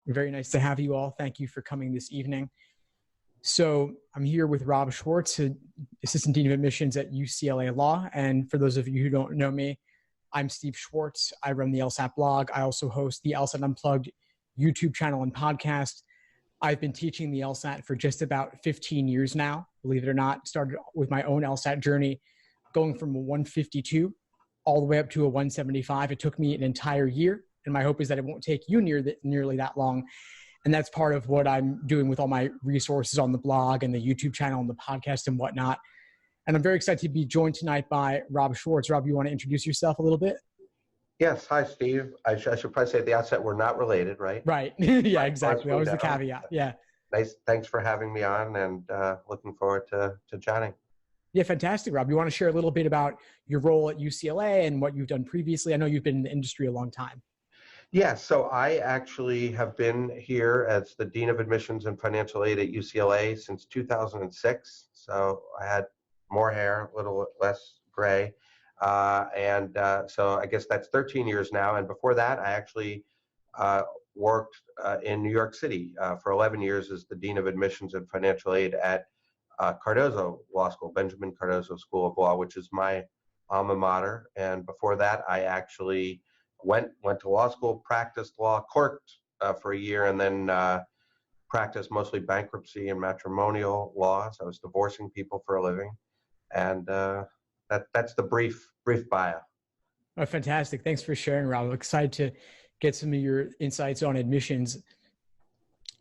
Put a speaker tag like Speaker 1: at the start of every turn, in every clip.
Speaker 1: Very nice to have you all. Thank you for coming this evening. So I'm here with Rob Schwartz, Assistant Dean of Admissions at UCLA Law. And for those of you who don't know me, I'm Steve Schwartz. I run the LSAT blog. I also host the LSAT Unplugged YouTube channel and podcast. I've been teaching the LSAT for just about 15 years now, believe it or not. Started with my own LSAT journey, going from a 152 all the way up to a 175. It took me an entire year, and my hope is that it won't take you nearly that long. And that's part of what I'm doing with all my resources on the blog and the YouTube channel and the podcast and whatnot. And I'm very excited to be joined tonight by Rob Schwartz. Rob, you want to introduce yourself a little bit?
Speaker 2: Yes. Hi, Steve. I should probably say at the outset, we're not related, right?
Speaker 1: Right. Yeah, exactly. That was the caveat. Yeah.
Speaker 2: Nice. Thanks for having me on, and looking forward to chatting.
Speaker 1: Yeah, fantastic, Rob. You want to share a little bit about your role at UCLA and what you've done previously? I know you've been in the industry a long time.
Speaker 2: Yeah, so I actually have been here as the Dean of Admissions and Financial Aid at UCLA since 2006. So I had more hair, a little less gray. So I guess that's 13 years now. And before that, I actually worked in New York City for 11 years as the Dean of Admissions and Financial Aid at Cardozo Law School, Benjamin Cardozo School of Law, which is my alma mater. And before that, I actually went to law school, practiced law, clerked for a year, and then practiced mostly bankruptcy and matrimonial law. So I was divorcing people for a living. And that's the brief bio.
Speaker 1: Oh, fantastic. Thanks for sharing, Rob. I'm excited to get some of your insights on admissions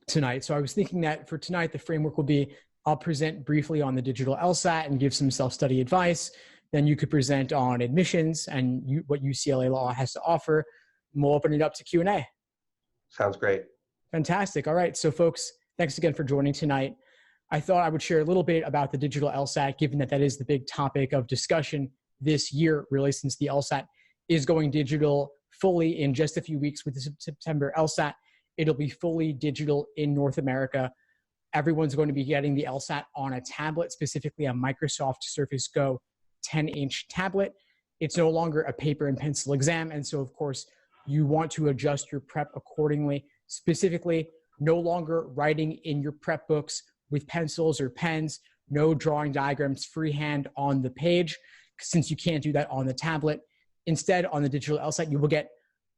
Speaker 1: tonight. So I was thinking that for tonight, the framework will be, I'll present briefly on the digital LSAT and give some self-study advice. Then you could present on admissions and what UCLA Law has to offer. And we'll open it up to Q&A.
Speaker 2: Sounds great.
Speaker 1: Fantastic. All right. So folks, thanks again for joining tonight. I thought I would share a little bit about the digital LSAT, given that that is the big topic of discussion this year, really, since the LSAT is going digital fully in just a few weeks with the September LSAT. It'll be fully digital in North America. Everyone's going to be getting the LSAT on a tablet, specifically a Microsoft Surface Go 10-inch tablet. It's no longer a paper and pencil exam. And so, of course, you want to adjust your prep accordingly. Specifically, no longer writing in your prep books with pencils or pens, no drawing diagrams freehand on the page, since you can't do that on the tablet. Instead, on the digital LSAT, you will get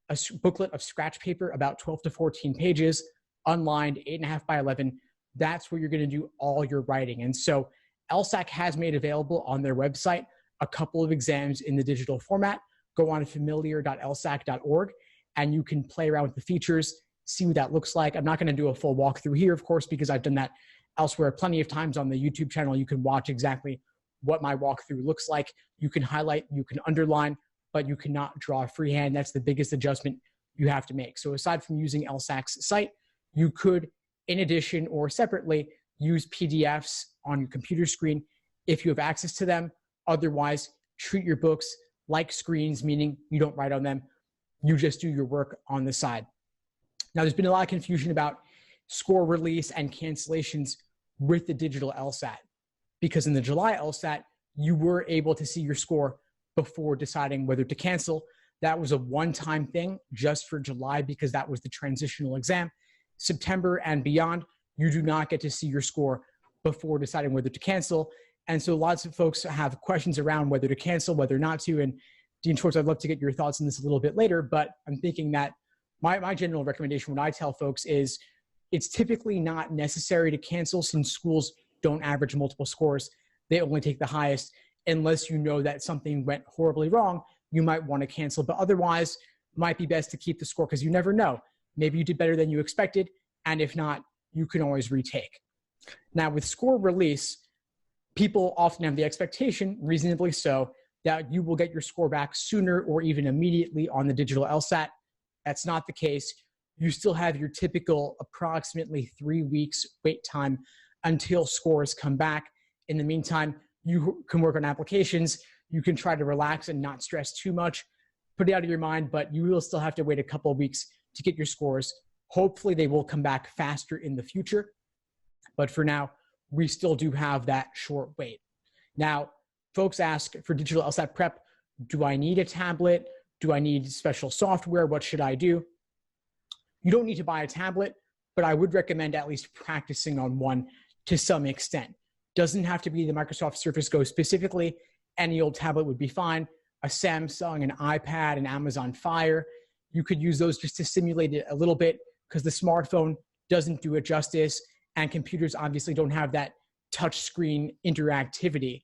Speaker 1: a booklet of scratch paper, about 12 to 14 pages, unlined, 8.5 by 11. That's where you're going to do all your writing. And so LSAC has made available on their website a couple of exams in the digital format. Go on familiar.lsac.org and you can play around with the features, see what that looks like. I'm not going to do a full walkthrough here, of course, because I've done that elsewhere plenty of times on the YouTube channel. You can watch exactly what my walkthrough looks like. You can highlight, you can underline, but you cannot draw freehand. That's the biggest adjustment you have to make. So aside from using LSAC's site, you could, in addition or separately, use PDFs on your computer screen if you have access to them. Otherwise, treat your books like screens, meaning you don't write on them. You just do your work on the side. Now, there's been a lot of confusion about score release and cancellations with the digital LSAT, because in the July LSAT, you were able to see your score before deciding whether to cancel. That was a one-time thing just for July because that was the transitional exam. September and beyond, you do not get to see your score before deciding whether to cancel. And so lots of folks have questions around whether to cancel, whether not to. And Dean Schwartz, I'd love to get your thoughts on this a little bit later, but I'm thinking that my general recommendation when I tell folks is it's typically not necessary to cancel since schools don't average multiple scores. They only take the highest. Unless you know that something went horribly wrong, you might want to cancel. But otherwise, it might be best to keep the score because you never know. Maybe you did better than you expected. And if not, you can always retake. Now, with score release, people often have the expectation, reasonably so, that you will get your score back sooner or even immediately on the digital LSAT. That's not the case. You still have your typical approximately 3 weeks wait time until scores come back. In the meantime, you can work on applications. You can try to relax and not stress too much, put it out of your mind, but you will still have to wait a couple of weeks to get your scores. Hopefully they will come back faster in the future. But for now, we still do have that short wait. Now, folks ask for digital LSAT prep, do I need a tablet? Do I need special software? What should I do? You don't need to buy a tablet, but I would recommend at least practicing on one to some extent. Doesn't have to be the Microsoft Surface Go specifically. Any old tablet would be fine. A Samsung, an iPad, an Amazon Fire. You could use those just to simulate it a little bit because the smartphone doesn't do it justice, and computers obviously don't have that touch screen interactivity.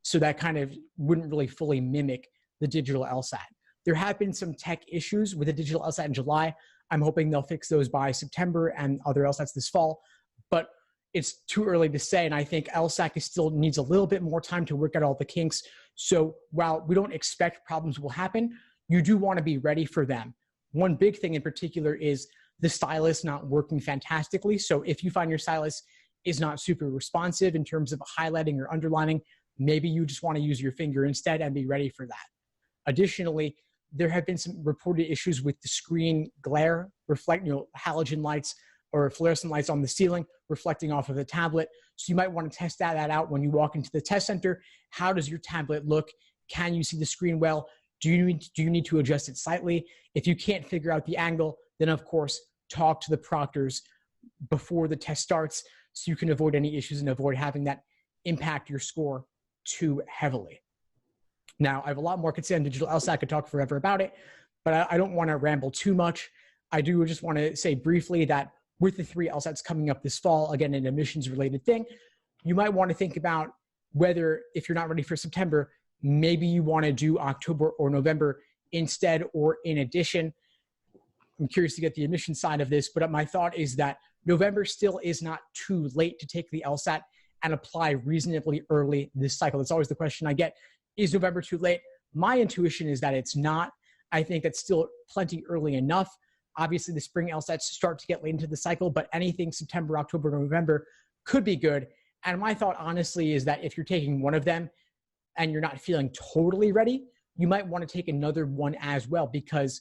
Speaker 1: So that kind of wouldn't really fully mimic the digital LSAT. There have been some tech issues with the digital LSAT in July. I'm hoping they'll fix those by September and other LSATs this fall, but it's too early to say. And I think LSAT still needs a little bit more time to work out all the kinks. So while we don't expect problems will happen, you do want to be ready for them. One big thing in particular is the stylus not working fantastically. So if you find your stylus is not super responsive in terms of highlighting or underlining, maybe you just want to use your finger instead and be ready for that. Additionally, there have been some reported issues with the screen glare, halogen lights or fluorescent lights on the ceiling reflecting off of the tablet. So you might want to test that out when you walk into the test center. How does your tablet look? Can you see the screen well? Do you need to adjust it slightly? If you can't figure out the angle, then of course, talk to the proctors before the test starts so you can avoid any issues and avoid having that impact your score too heavily. Now, I have a lot more I could say on digital LSAT. I could talk forever about it, but I don't want to ramble too much. I do just want to say briefly that with the 3 LSATs coming up this fall, again, an admissions-related thing, you might want to think about whether, if you're not ready for September, maybe you want to do October or November instead or in addition. I'm curious to get the admission side of this, but my thought is that November still is not too late to take the LSAT and apply reasonably early this cycle. That's always the question I get. Is November too late? My intuition is that it's not. I think it's still plenty early enough. Obviously, the spring LSATs start to get late into the cycle, but anything September, October, November could be good. And my thought, honestly, is that if you're taking one of them and you're not feeling totally ready, you might want to take another one as well, because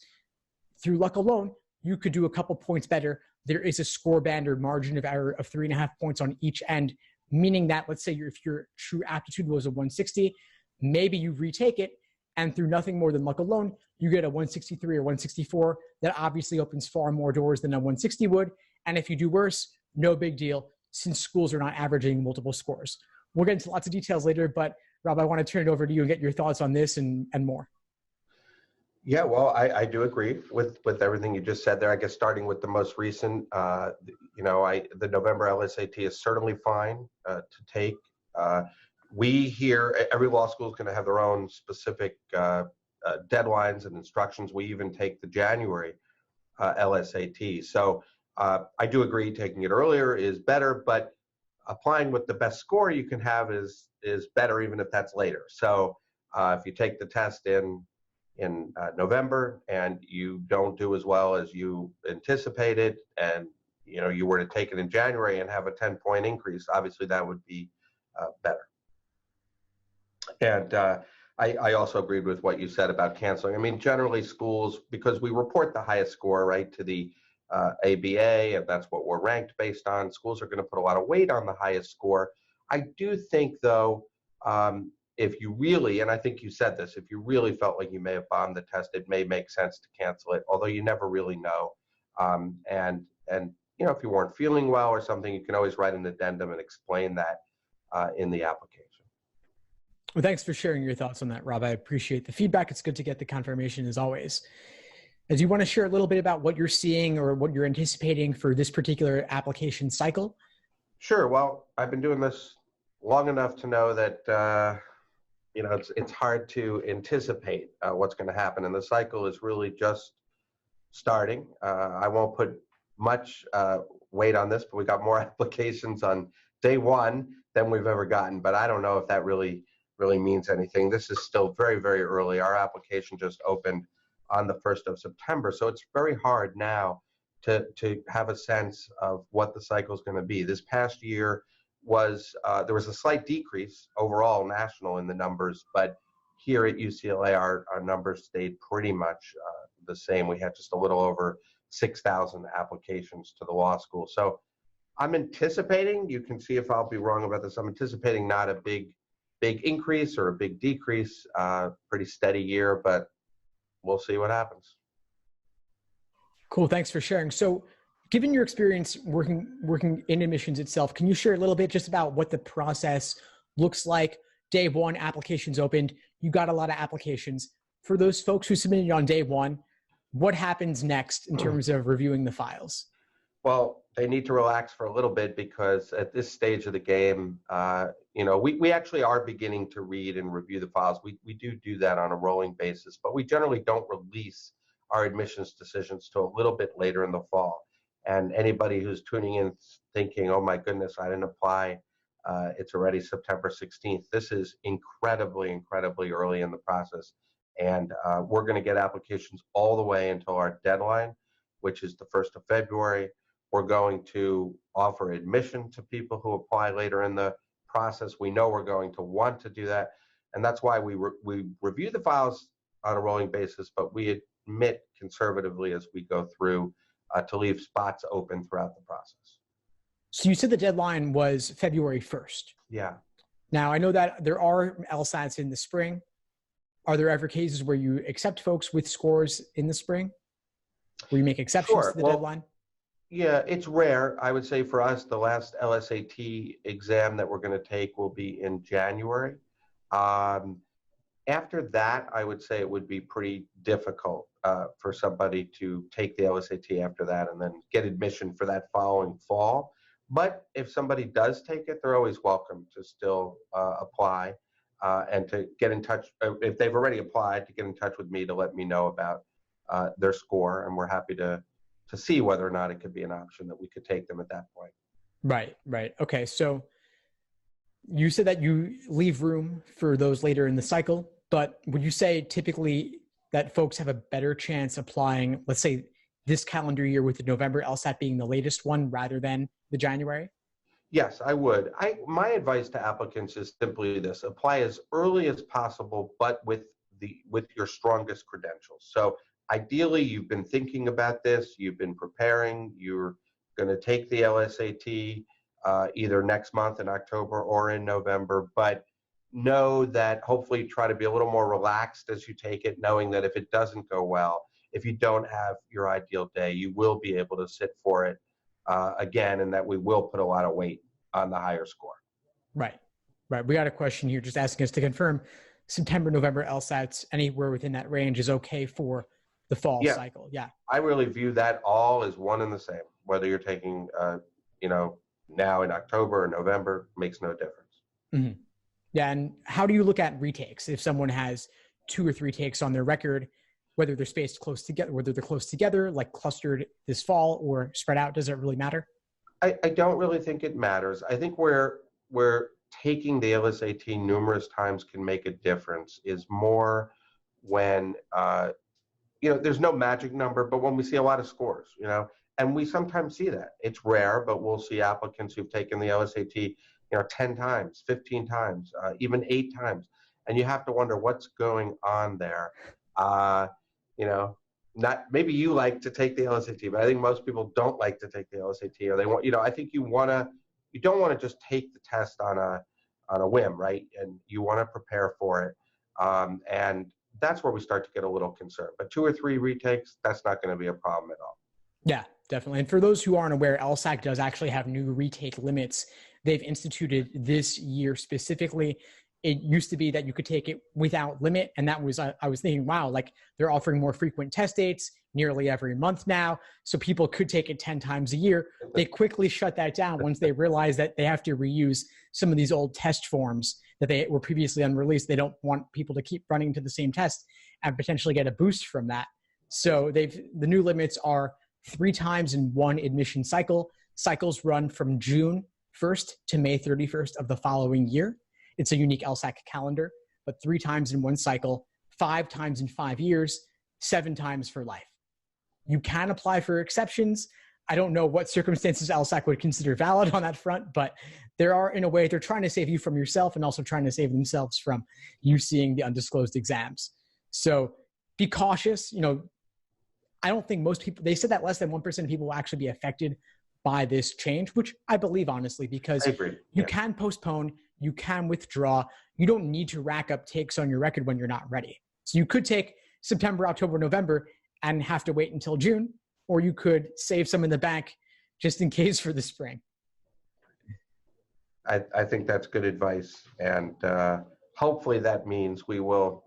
Speaker 1: through luck alone, you could do a couple points better. There is a score band or margin of error of 3.5 points on each end, meaning that, let's say if your true aptitude was a 160, maybe you retake it, and through nothing more than luck alone, you get a 163 or 164. That obviously opens far more doors than a 160 would. And if you do worse, no big deal, since schools are not averaging multiple scores. We'll get into lots of details later, but Rob, I want to turn it over to you and get your thoughts on this and more.
Speaker 2: Yeah, well, I do agree with everything you just said there. I guess starting with the most recent, the November LSAT is certainly fine to take. We here, every law school is going to have their own specific deadlines and instructions. We even take the January LSAT. So I do agree taking it earlier is better, but applying with the best score you can have is better even if that's later. So if you take the test in November and you don't do as well as you anticipated, and you were to take it in January and have a 10-point increase, obviously that would be better. And I also agreed with what you said about canceling. I mean, generally schools, because we report the highest score, right, to the ABA, and that's what we're ranked based on, schools are going to put a lot of weight on the highest score. I do think, though, if you really, and I think you said this, if you really felt like you may have bombed the test, it may make sense to cancel it, although you never really know. And if you weren't feeling well or something, you can always write an addendum and explain that in the application.
Speaker 1: Well, thanks for sharing your thoughts on that, Rob. I appreciate the feedback. It's good to get the confirmation as always. Do you want to share a little bit about what you're seeing or what you're anticipating for this particular application cycle?
Speaker 2: Sure. Well, I've been doing this long enough to know that it's hard to anticipate what's going to happen, and the cycle is really just starting. I won't put much weight on this, but we got more applications on day one than we've ever gotten. But I don't know if that really means anything. This is still very, very early. Our application just opened on the 1st of September, so it's very hard now to have a sense of what the cycle is going to be. This past year there was a slight decrease overall national in the numbers, but here at UCLA, our numbers stayed pretty much the same. We had just a little over 6,000 applications to the law school. So I'm anticipating, you can see if I'll be wrong about this, I'm anticipating not a big increase or a big decrease, pretty steady year, but we'll see what happens.
Speaker 1: Cool. Thanks for sharing. So given your experience working in admissions itself, can you share a little bit just about what the process looks like? Day one, applications opened. You got a lot of applications. For those folks who submitted on day one, what happens next in terms of reviewing the files?
Speaker 2: Well, they need to relax for a little bit because at this stage of the game, we actually are beginning to read and review the files. We do that on a rolling basis, but we generally don't release our admissions decisions till a little bit later in the fall. And anybody who's tuning in thinking, oh my goodness, I didn't apply, it's already September 16th. This is incredibly, incredibly early in the process. And we're going to get applications all the way until our deadline, which is the 1st of February. We're going to offer admission to people who apply later in the process. We know we're going to want to do that. And that's why we review the files on a rolling basis, but we admit conservatively as we go through to leave spots open throughout the process.
Speaker 1: So you said the deadline was February 1st.
Speaker 2: Yeah.
Speaker 1: Now, I know that there are LSATs in the spring. Are there ever cases where you accept folks with scores in the spring? Where you make exceptions to the deadline?
Speaker 2: Yeah, it's rare. I would say for us, the last LSAT exam that we're going to take will be in January. After that, I would say it would be pretty difficult for somebody to take the LSAT after that and then get admission for that following fall. But if somebody does take it, they're always welcome to still apply and to get in touch. If they've already applied, to get in touch with me to let me know about their score. And we're happy to see whether or not it could be an option that we could take them at that point.
Speaker 1: Right. Okay, so you said that you leave room for those later in the cycle, but would you say typically that folks have a better chance applying, let's say, this calendar year with the November LSAT being the latest one rather than the January?
Speaker 2: Yes, I would. My advice to applicants is simply this: apply as early as possible, but with your strongest credentials. So ideally, you've been thinking about this, you've been preparing, you're going to take the LSAT either next month in October or in November, but know that hopefully try to be a little more relaxed as you take it, knowing that if it doesn't go well, if you don't have your ideal day, you will be able to sit for it again, and that we will put a lot of weight on the higher score.
Speaker 1: Right. We got a question here just asking us to confirm September, November LSATs, anywhere within that range is okay for the fall cycle. Yeah.
Speaker 2: I really view that all as one and the same. Whether you're taking, now in October or November, makes no difference.
Speaker 1: Mm-hmm. Yeah. And how do you look at retakes? If someone has 2 or 3 takes on their record, whether they're spaced close together, whether they're close together, like clustered this fall, or spread out, does it really matter?
Speaker 2: I don't really think it matters. I think where taking the LSAT numerous times can make a difference is more when, there's no magic number, but when we see a lot of scores, and we sometimes see that. It's rare, but we'll see applicants who've taken the LSAT, 10 times, 15 times, even 8 times. And you have to wonder what's going on there. Not maybe you like to take the LSAT, but I think most people don't like to take the LSAT, or they want, I think you don't want to just take the test on a whim, right? And you want to prepare for it. And that's where we start to get a little concerned. But 2 or 3 retakes, that's not going to be a problem at all.
Speaker 1: Yeah, definitely. And for those who aren't aware, LSAC does actually have new retake limits they've instituted this year specifically. It used to be that you could take it without limit. And that was, I was thinking, wow, like they're offering more frequent test dates nearly every month now. So people could take it 10 times a year. They quickly shut that down once they realized that they have to reuse some of these old test forms that they were previously unreleased. They don't want people to keep running to the same test and potentially get a boost from that. So the new limits are 3 times in one admission cycle. Cycles run from June 1st to May 31st of the following year. It's a unique LSAC calendar, but 3 times in one cycle, 5 times in 5 years, 7 times for life. You can apply for exceptions. I don't know what circumstances LSAC would consider valid on that front, but there are, in a way, they're trying to save you from yourself and also trying to save themselves from you seeing the undisclosed exams. So be cautious. I don't think most people, they said that less than 1% of people will actually be affected by this change, which I believe honestly, because you can postpone, you can withdraw. You don't need to rack up takes on your record when you're not ready. So you could take September, October, November and have to wait until June, or you could save some in the bank just in case for the spring.
Speaker 2: I think that's good advice. And hopefully that means we will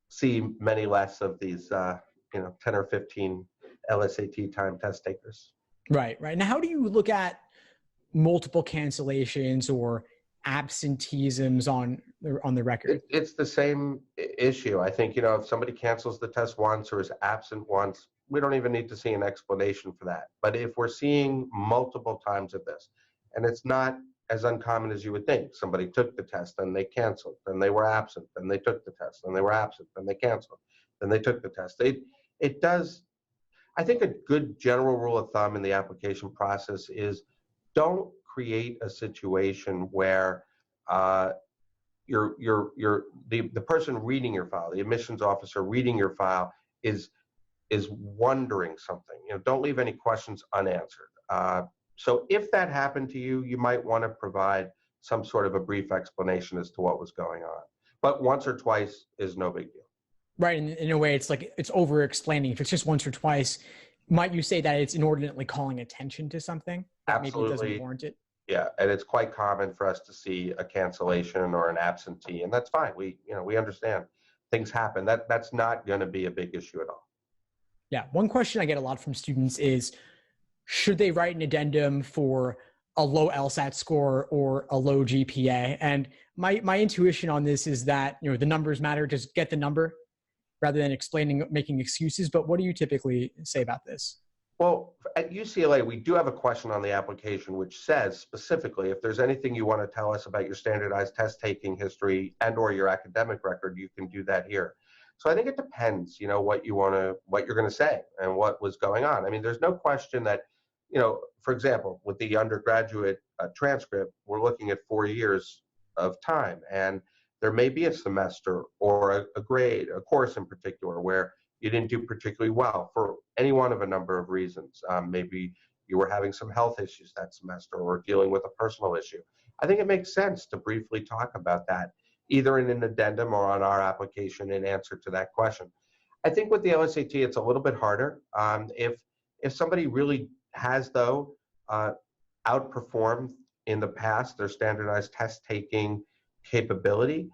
Speaker 2: see many less of these, 10 or 15 LSAT time test takers.
Speaker 1: Right. Now, how do you look at multiple cancellations or absenteeisms on the record?
Speaker 2: It's the same issue. I think, if somebody cancels the test once or is absent once, we don't even need to see an explanation for that. But if we're seeing multiple times of this, and it's not as uncommon as you would think, somebody took the test and they canceled, then they were absent, then they took the test, then they were absent, then they canceled, then they took the test. It does. I think a good general rule of thumb in the application process is don't create a situation where the person reading your file, the admissions officer reading your file, is wondering something. Don't leave any questions unanswered. So if that happened to you, you might want to provide some sort of a brief explanation as to what was going on. But once or twice is no big deal.
Speaker 1: Right. And in a way, it's like it's over explaining. If it's just once or twice, might you say that it's inordinately calling attention to something that
Speaker 2: Absolutely.
Speaker 1: maybe doesn't warrant it?
Speaker 2: Yeah, and it's quite common for us to see a cancellation or an absentee, and that's fine. We understand things happen. That's not going to be a big issue at all.
Speaker 1: Yeah. One question I get a lot from students is, should they write an addendum for a low LSAT score or a low GPA? And my intuition on this is that, the numbers matter. Just get the number rather than making excuses. But what do you typically say about this?
Speaker 2: Well, at UCLA, we do have a question on the application which says specifically, if there's anything you want to tell us about your standardized test taking history and or your academic record, you can do that here. So I think it depends, what you're going to say and what was going on. I mean, there's no question that, for example, with the undergraduate transcript, we're looking at 4 years of time, and there may be a semester or a grade, a course in particular, where you didn't do particularly well for any one of a number of reasons. Maybe you were having some health issues that semester or dealing with a personal issue. I think it makes sense to briefly talk about that, either in an addendum or on our application in answer to that question. I think with the LSAT, it's a little bit harder. If somebody really has, though, outperformed in the past their standardized test taking capability,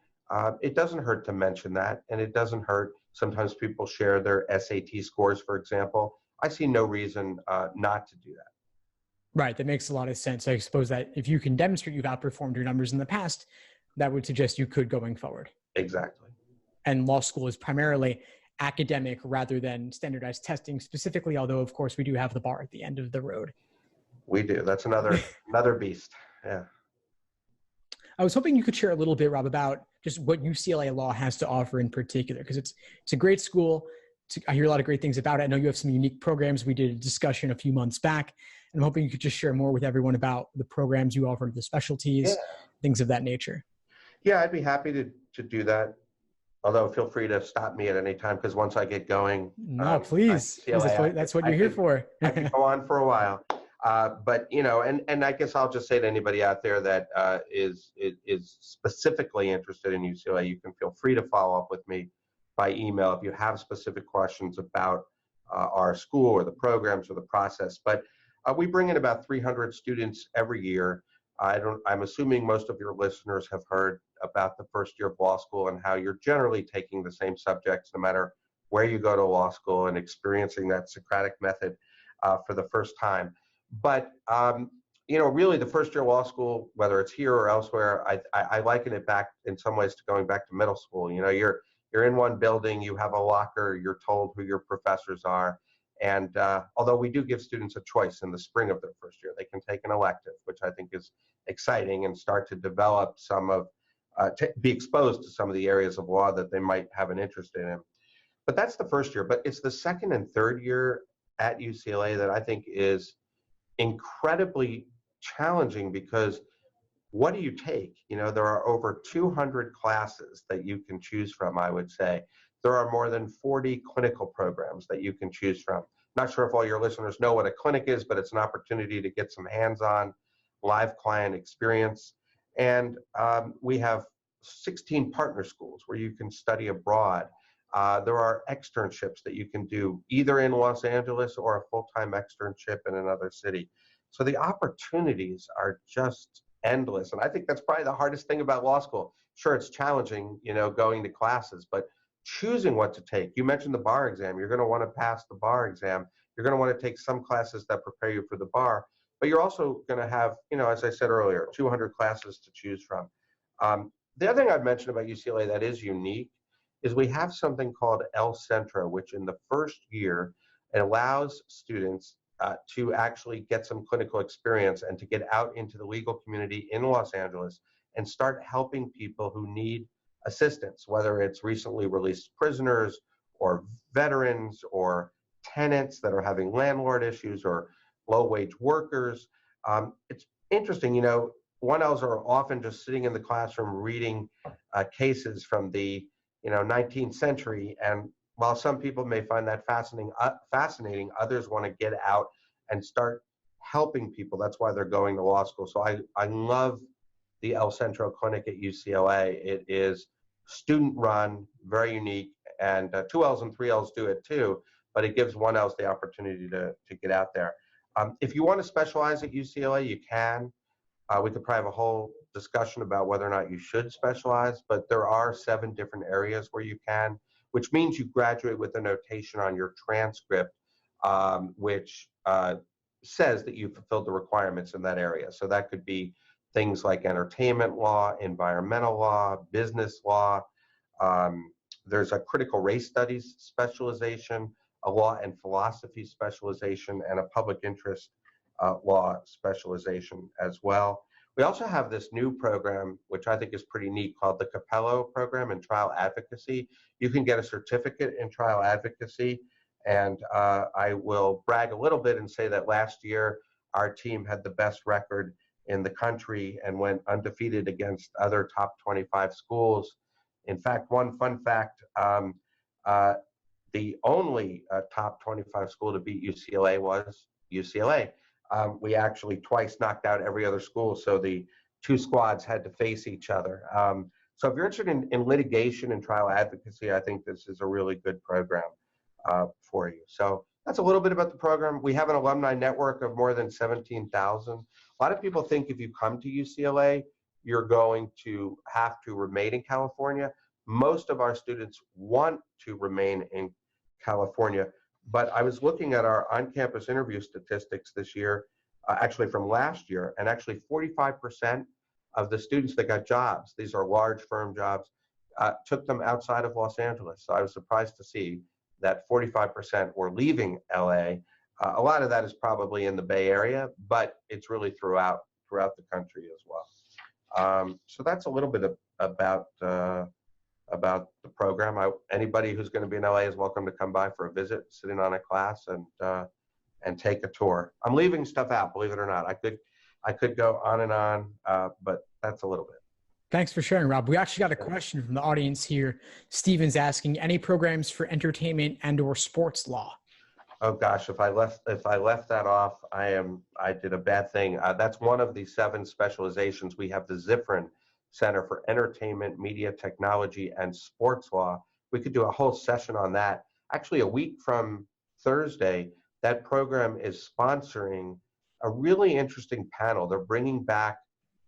Speaker 2: it doesn't hurt to mention that, and it doesn't hurt. Sometimes people share their SAT scores, for example. I see no reason not to do that.
Speaker 1: Right. That makes a lot of sense. I suppose that if you can demonstrate you've outperformed your numbers in the past, that would suggest you could going forward.
Speaker 2: Exactly.
Speaker 1: And law school is primarily academic rather than standardized testing specifically, although, of course, we do have the bar at the end of the road.
Speaker 2: We do. That's another beast. Yeah.
Speaker 1: I was hoping you could share a little bit, Rob, about just what UCLA Law has to offer in particular, because it's a great school. I hear a lot of great things about it. I know you have some unique programs. We did a discussion a few months back, and I'm hoping you could just share more with everyone about the programs you offer, the specialties, things of that nature. Yeah,
Speaker 2: I'd be happy to do that. Although feel free to stop me at any time, because once I get going,
Speaker 1: no, please. That's what you're here for.
Speaker 2: I can go on for a while. But and I guess I'll just say to anybody out there that is specifically interested in UCLA, you can feel free to follow up with me by email if you have specific questions about our school or the programs or the process. But we bring in about 300 students every year. I'm assuming most of your listeners have heard about the first year of law school and how you're generally taking the same subjects no matter where you go to law school and experiencing that Socratic method for the first time. But, really the first year of law school, whether it's here or elsewhere, I liken it back in some ways to going back to middle school. You're in one building, you have a locker, you're told who your professors are. And although we do give students a choice in the spring of their first year, they can take an elective, which I think is exciting, and start to develop to be exposed to some of the areas of law that they might have an interest in. But that's the first year. But it's the second and third year at UCLA that I think is incredibly challenging, because what do you take? There are over 200 classes that you can choose from, I would say. There are more than 40 clinical programs that you can choose from. Not sure if all your listeners know what a clinic is, but it's an opportunity to get some hands-on live client experience. And we have 16 partner schools where you can study abroad. There are externships that you can do either in Los Angeles or a full-time externship in another city. So the opportunities are just endless. And I think that's probably the hardest thing about law school. Sure, it's challenging, going to classes, but choosing what to take. You mentioned the bar exam. You're going to want to pass the bar exam. You're going to want to take some classes that prepare you for the bar, but you're also going to have, as I said earlier, 200 classes to choose from. The other thing I've mentioned about UCLA that is unique is we have something called El Centro, which in the first year, it allows students to actually get some clinical experience and to get out into the legal community in Los Angeles and start helping people who need assistance, whether it's recently released prisoners or veterans or tenants that are having landlord issues or low-wage workers. It's interesting, 1Ls are often just sitting in the classroom reading cases from the 19th century, and while some people may find that fascinating, others want to get out and start helping people. That's why they're going to law school. So I love the El Centro Clinic at UCLA. It is student-run, very unique, and 2Ls and 3Ls do it too, but it gives 1Ls the opportunity to get out there. If you want to specialize at UCLA, you can. We could probably have a whole discussion about whether or not you should specialize, but there are 7 different areas where you can, which means you graduate with a notation on your transcript, which says that you fulfilled the requirements in that area. So that could be things like entertainment law, environmental law, business law. There's a critical race studies specialization, a law and philosophy specialization, and a public interest law specialization as well. We also have this new program, which I think is pretty neat, called the Capello program in trial advocacy. You can get a certificate in trial advocacy, and I will brag a little bit and say that last year our team had the best record in the country and went undefeated against other top 25 schools. In fact, one fun fact, the only top 25 school to beat UCLA was UCLA. We actually twice knocked out every other school, so the 2 squads had to face each other. So if you're interested in litigation and trial advocacy, I think this is a really good program for you. So that's a little bit about the program. We have an alumni network of more than 17,000. A lot of people think if you come to UCLA, you're going to have to remain in California. Most of our students want to remain in California, but I was looking at our on-campus interview statistics this year, actually from last year, and actually 45% of the students that got jobs, these are large firm jobs, took them outside of Los Angeles. So I was surprised to see that 45% were leaving LA. A lot of that is probably in the Bay Area, but it's really throughout the country as well. So that's a little bit about the program. Anybody who's going to be in LA is welcome to come by for a visit, sit in on a class, and take a tour. I'm leaving stuff out, believe it or not. I could go on and on, but that's a little bit.
Speaker 1: Thanks for sharing, Rob. We actually got a question from the audience here. Steven's asking, any programs for entertainment and/or sports law?
Speaker 2: Oh gosh, if I left that off, I did a bad thing. That's one of the 7 specializations. We have the Zifrin Center for Entertainment, Media, Technology, and Sports Law. We could do a whole session on that. Actually, a week from Thursday, that program is sponsoring a really interesting panel. They're bringing back,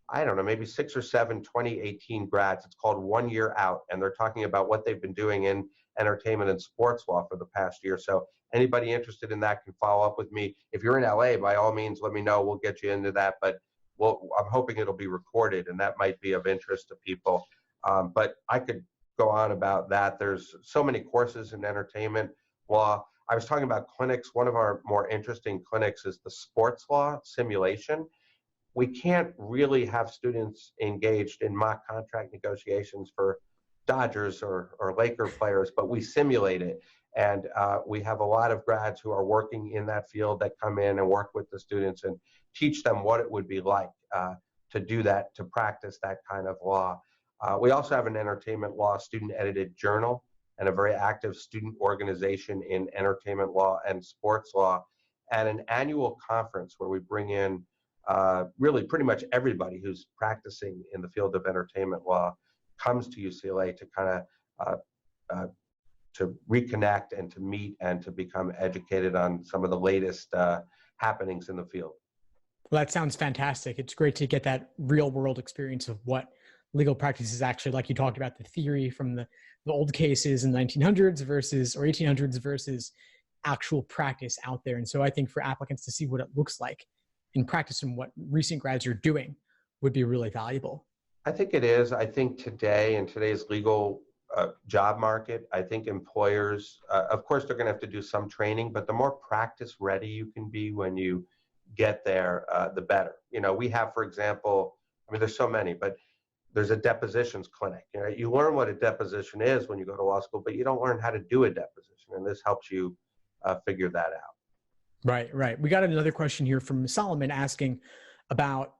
Speaker 2: I don't know, maybe 6 or 7 2018 grads. It's called 1 Year Out, and they're talking about what they've been doing in entertainment and sports law for the past year. So anybody interested in that can follow up with me. If you're in LA, by all means, let me know. We'll get you into that. But I'm hoping it'll be recorded, and that might be of interest to people. But I could go on about that. There's so many courses in entertainment law. I was talking about clinics. One of our more interesting clinics is the sports law simulation. We can't really have students engaged in mock contract negotiations for Dodgers or Laker players, but we simulate it. And we have a lot of grads who are working in that field that come in and work with the students and teach them what it would be like to do that, to practice that kind of law. We also have an entertainment law student edited journal and a very active student organization in entertainment law and sports law, and an annual conference where we bring in really pretty much everybody who's practicing in the field of entertainment law comes to UCLA to kind of reconnect and to meet and to become educated on some of the latest happenings in the field.
Speaker 1: Well, that sounds fantastic. It's great to get that real world experience of what legal practice is actually like. You talked about the theory from the old cases in the 1900s or 1800s versus actual practice out there. And so I think for applicants to see what it looks like in practice and what recent grads are doing would be really valuable.
Speaker 2: I think it is. I think today, in today's legal job market, I think employers, of course, they're going to have to do some training, but the more practice ready you can be when you get there, the better. You know, we have, for example, I mean, there's so many, but there's a depositions clinic. You know, you learn what a deposition is when you go to law school, but you don't learn how to do a deposition, and this helps you figure that out.
Speaker 1: Right, right. We got another question here from Solomon asking about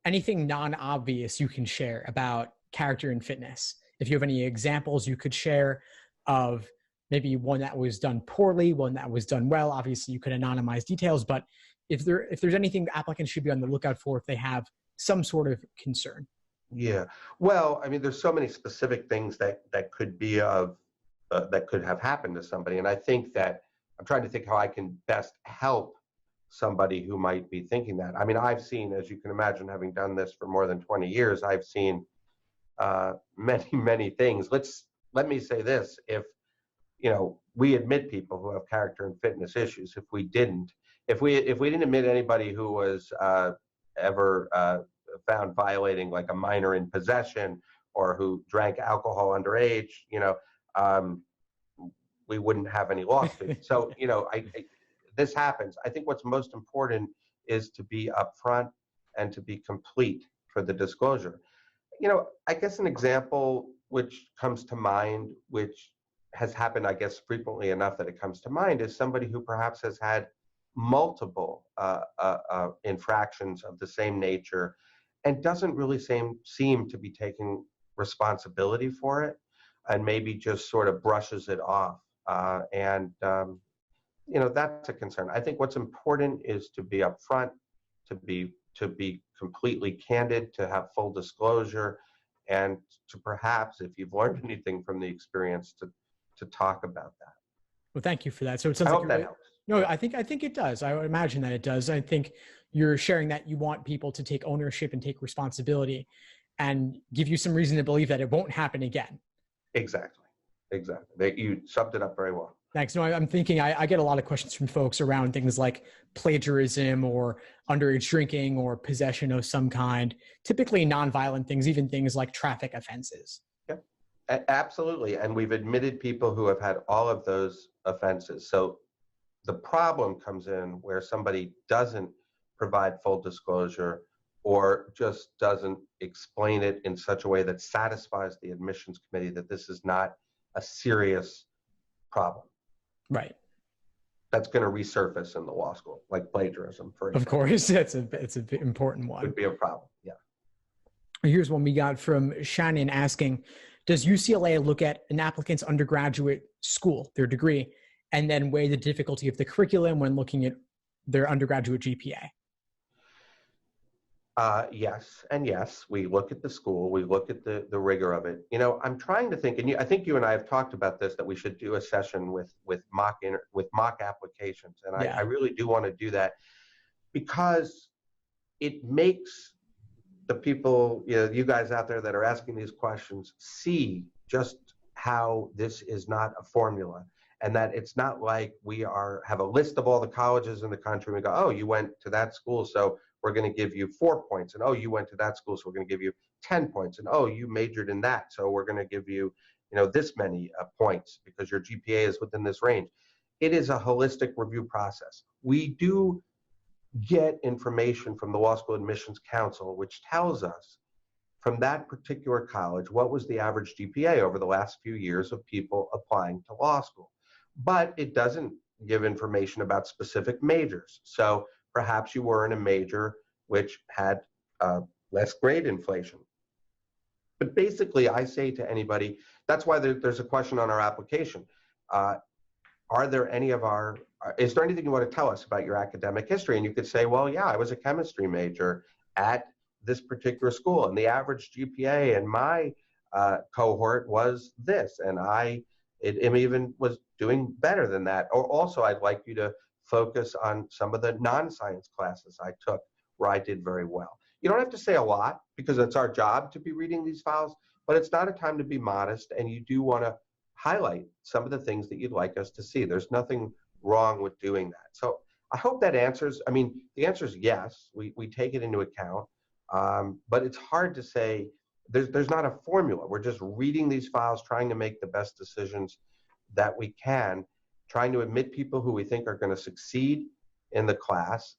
Speaker 1: anything non-obvious you can share about character and fitness. If you have any examples you could share of maybe one that was done poorly, one that was done well. Obviously, you could anonymize details, but if there's anything applicants should be on the lookout for if they have some sort of concern.
Speaker 2: Yeah. Well, I mean, there's so many specific things that could be that could have happened to somebody, and I think that I'm trying to think how I can best help somebody who might be thinking that. I mean, I've seen, as you can imagine, having done this for more than 20 years, I've seen many things. Let me say this: if we admit people who have character and fitness issues. If we didn't admit anybody who was ever found violating, like a minor in possession or who drank alcohol underage, we wouldn't have any lawsuits. So, this happens. I think what's most important is to be upfront and to be complete for the disclosure. I guess an example which comes to mind, which has happened, I guess, frequently enough that it comes to mind, is somebody who perhaps has had multiple infractions of the same nature and doesn't really seem to be taking responsibility for it, and maybe just sort of brushes it off. That's a concern. I think what's important is to be upfront, to be completely candid, to have full disclosure, and to perhaps, if you've learned anything from the experience, to talk about that.
Speaker 1: Well, thank you for that. So it sounds
Speaker 2: I
Speaker 1: like
Speaker 2: hope that helps.
Speaker 1: No, I think it does. I would imagine that it does. I think you're sharing that you want people to take ownership and take responsibility and give you some reason to believe that it won't happen again.
Speaker 2: Exactly. You summed it up very well.
Speaker 1: Thanks. No, I'm thinking I get a lot of questions from folks around things like plagiarism or underage drinking or possession of some kind, typically nonviolent things, even things like traffic offenses.
Speaker 2: Yeah, absolutely. And we've admitted people who have had all of those offenses. So the problem comes in where somebody doesn't provide full disclosure or just doesn't explain it in such a way that satisfies the admissions committee that this is not a serious problem.
Speaker 1: Right.
Speaker 2: That's going to resurface in the law school, like plagiarism, for example.
Speaker 1: Of course, it's an important one.
Speaker 2: Would be a problem, yeah.
Speaker 1: Here's one we got from Shannon asking, does UCLA look at an applicant's undergraduate school, their degree, and then weigh the difficulty of the curriculum when looking at their undergraduate GPA?
Speaker 2: Yes, and yes. We look at the school, we look at the rigor of it. I'm trying to think, and I think you and I have talked about this, that we should do a session with mock applications, and I really do want to do that because it makes the people, you guys out there that are asking these questions, see just how this is not a formula, and that it's not like we have a list of all the colleges in the country and we go, oh, you went to that school, so we're going to give you 4 points, and oh, you went to that school, so we're going to give you 10 points, and oh, you majored in that, so we're going to give you, this many points because your GPA is within this range. It is a holistic review process. We do get information from the Law School Admissions Council, which tells us from that particular college what was the average GPA over the last few years of people applying to law school. But it doesn't give information about specific majors. So perhaps you were in a major which had less grade inflation. But basically, I say to anybody, that's why there's a question on our application. Is there anything you want to tell us about your academic history? And you could say, well, yeah, I was a chemistry major at this particular school, and the average GPA in my cohort was this, and I It even was doing better than that. Or also, I'd like you to focus on some of the non-science classes I took where I did very well. You don't have to say a lot because it's our job to be reading these files, but it's not a time to be modest, and you do want to highlight some of the things that you'd like us to see. There's nothing wrong with doing that. So I hope that answers, I mean, the answer is yes, we take it into account, but it's hard to say, there's not a formula. We're just reading these files, trying to make the best decisions that we can, trying to admit people who we think are going to succeed in the class,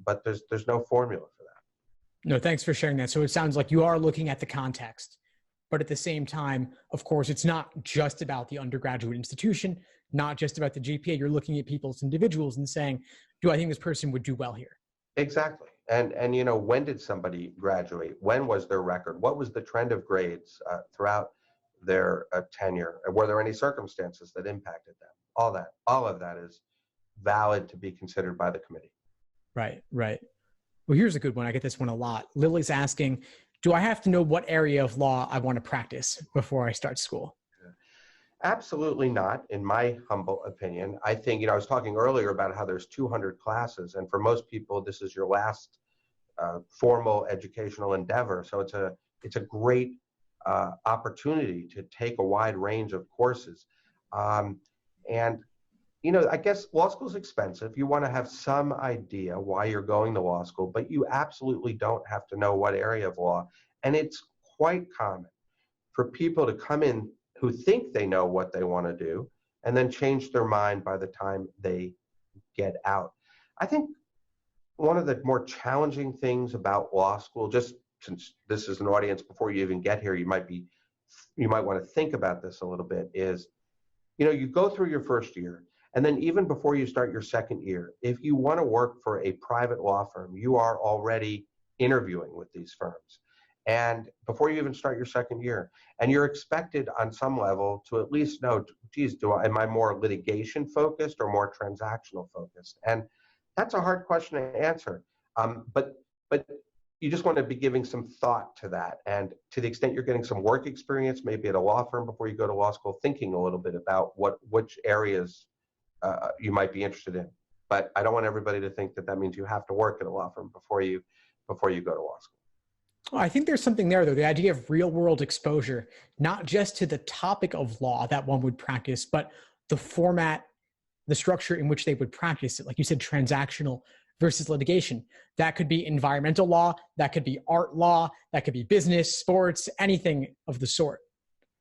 Speaker 2: but there's no formula for that.
Speaker 1: No, thanks for sharing that. So it sounds like you are looking at the context, but at the same time, of course, it's not just about the undergraduate institution, not just about the GPA. You're looking at people as individuals and saying, do I think this person would do well here?
Speaker 2: Exactly. And you know, when did somebody graduate? When was their record? What was the trend of grades throughout their tenure? Were there any circumstances that impacted them? All of that is valid to be considered by the committee.
Speaker 1: Right, right. Well, here's a good one. I get this one a lot. Lily's asking, do I have to know what area of law I want to practice before I start school?
Speaker 2: Absolutely not, in my humble opinion. I think, you know, I was talking earlier about how there's 200 classes, and for most people, this is your last formal educational endeavor. So it's a great opportunity to take a wide range of courses. And, you know, I guess law school is expensive. You want to have some idea why you're going to law school, but you absolutely don't have to know what area of law. And it's quite common for people to come in who think they know what they want to do and then change their mind by the time they get out. I think one of the more challenging things about law school, just since this is an audience before you even get here, you might want to think about this a little bit, is, you know, you go through your first year, and then even before you start your second year, if you want to work for a private law firm, you are already interviewing with these firms. And before you even start your second year, and you're expected on some level to at least know, geez, am I more litigation focused or more transactional focused? And that's a hard question to answer. But you just want to be giving some thought to that. And to the extent you're getting some work experience, maybe at a law firm before you go to law school, thinking a little bit about which areas you might be interested in. But I don't want everybody to think that means you have to work at a law firm before you go to law school.
Speaker 1: Well, I think there's something there, though, the idea of real world exposure, not just to the topic of law that one would practice, but the format, the structure in which they would practice it. Like you said, transactional versus litigation. That could be environmental law, that could be art law, that could be business, sports, anything of the sort.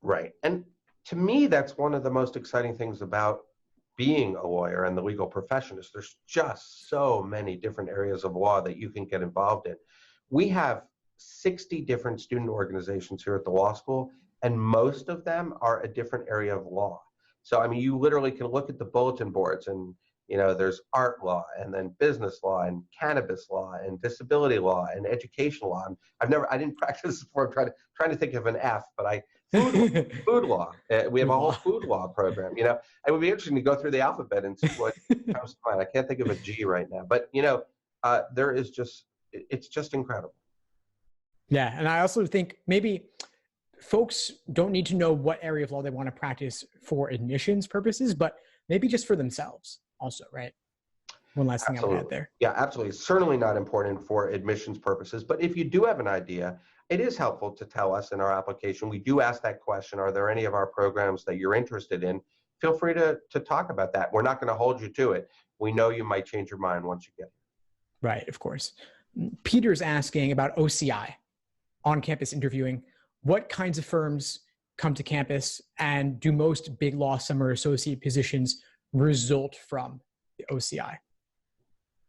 Speaker 2: Right. And to me, that's one of the most exciting things about being a lawyer and the legal profession is there's just so many different areas of law that you can get involved in. We have 60 different student organizations here at the law school, and most of them are a different area of law. So, I mean, you literally can look at the bulletin boards and, you know, there's art law and then business law and cannabis law and disability law and education law. I didn't practice before. I'm trying to think of an F, but food law. We have a whole food law program, you know. It would be interesting to go through the alphabet and see what comes to mind. I can't think of a G right now, but, you know, it's just incredible.
Speaker 1: Yeah. And I also think maybe folks don't need to know what area of law they want to practice for admissions purposes, but maybe just for themselves also, right? One last thing I would add there.
Speaker 2: Yeah, absolutely. Certainly not important for admissions purposes, but if you do have an idea, it is helpful to tell us in our application. We do ask that question, are there any of our programs that you're interested in? Feel free to talk about that. We're not going to hold you to it. We know you might change your mind once you get here.
Speaker 1: Right, of course. Peter's asking about OCI, on-campus interviewing. What kinds of firms come to campus, and do most big law summer associate positions result from the OCI?